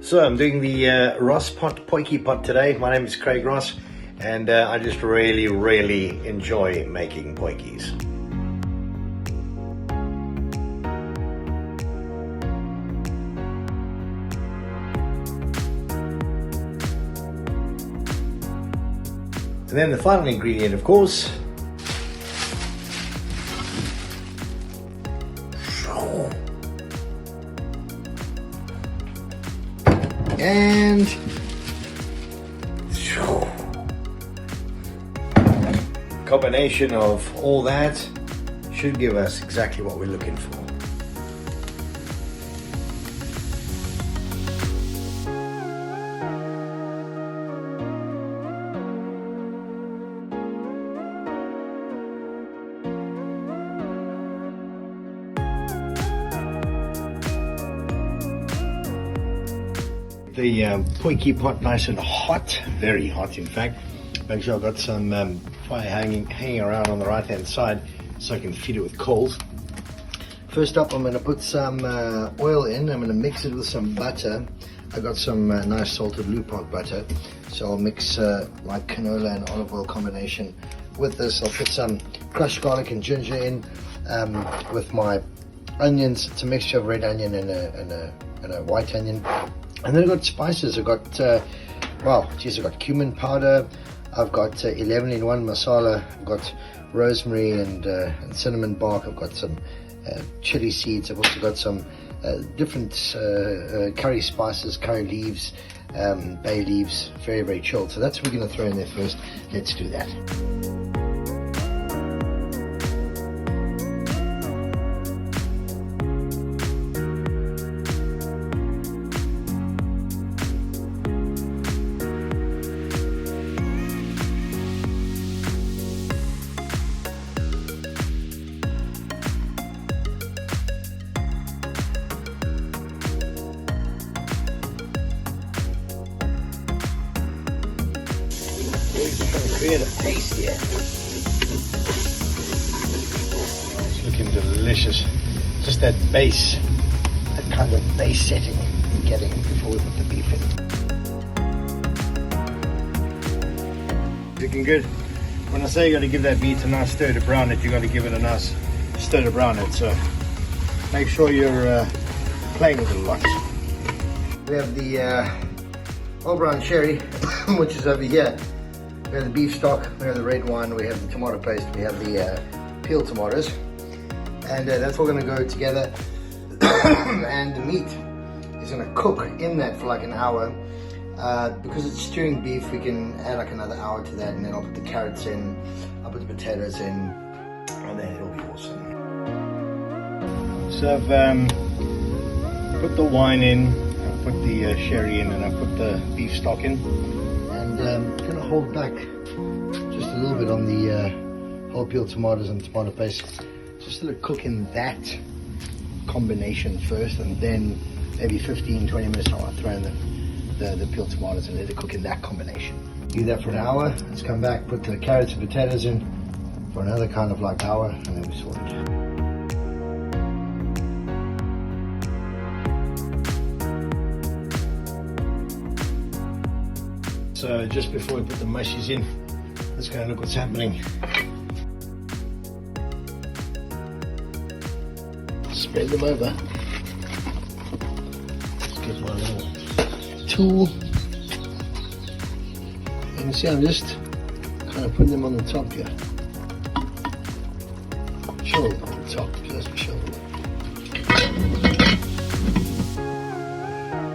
So I'm doing the RossPot Potjiekos today. My name is Craig Ross, and I just really enjoy making potjiekos. And then the final ingredient, of course, and combination of all that should give us exactly what we're looking for. The potjiekos pot nice and hot, very hot in fact. Make sure I've got some fire hanging around on the right hand side so I can feed it with coals. First up, I'm going to put some oil in. I'm going to mix it with some butter. I got some nice salted Lupot butter, so I'll mix like canola and olive oil combination with this. I'll put some crushed garlic and ginger in with my onions. It's a mixture of red onion and a white onion. And then I've got spices. I've got, I've got cumin powder. I've got 11-in-1 masala. I've got rosemary and cinnamon bark. I've got some chili seeds. I've also got some different curry spices, curry leaves, bay leaves, very chilled. So that's what we're going to throw in there first. Let's do that. Trying to create a paste here. It's looking delicious. Just that base, that kind of base setting we're getting before we put the beef in. Looking good. When I say you got to give that meat a nice stir to brown it, you got to give it a nice stir to brown it. So make sure you're playing with it a lot. We have the old brown sherry, which is over here. We have the beef stock, we have the red wine, we have the tomato paste, we have the peeled tomatoes, and that's all going to go together. And the meat is going to cook in that for like an hour. Because it's stewing beef, we can add like another hour to that, and then I'll put the carrots in, I'll put the potatoes in, and then it'll be awesome. So I've put the wine in, I've put the sherry in, and I've put the beef stock in. And I'm going to hold back just a little bit on the whole peeled tomatoes and tomato paste. Just let it cook in that combination first, and then maybe 15-20 minutes I'll throw in the peeled tomatoes and let it cook in that combination. Do that for an hour. Let's come back, put the carrots and potatoes in for another kind of like hour, and then we sort it. So just before we put the mushies in, let's go and look what's happening. Spread them over. Let's get my little tool. You can see I'm just kind of putting them on the top here. Chilled on the top, just for chilled.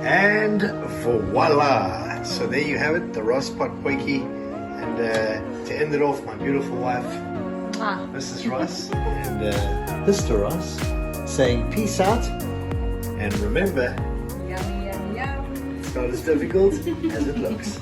And voila! So there you have it, the RossPot potjiekos, and to end it off, my beautiful wife, Mrs. Ross, and Mr. Ross, saying peace out, and remember, Yum, yum, yum. it's not as difficult as it looks.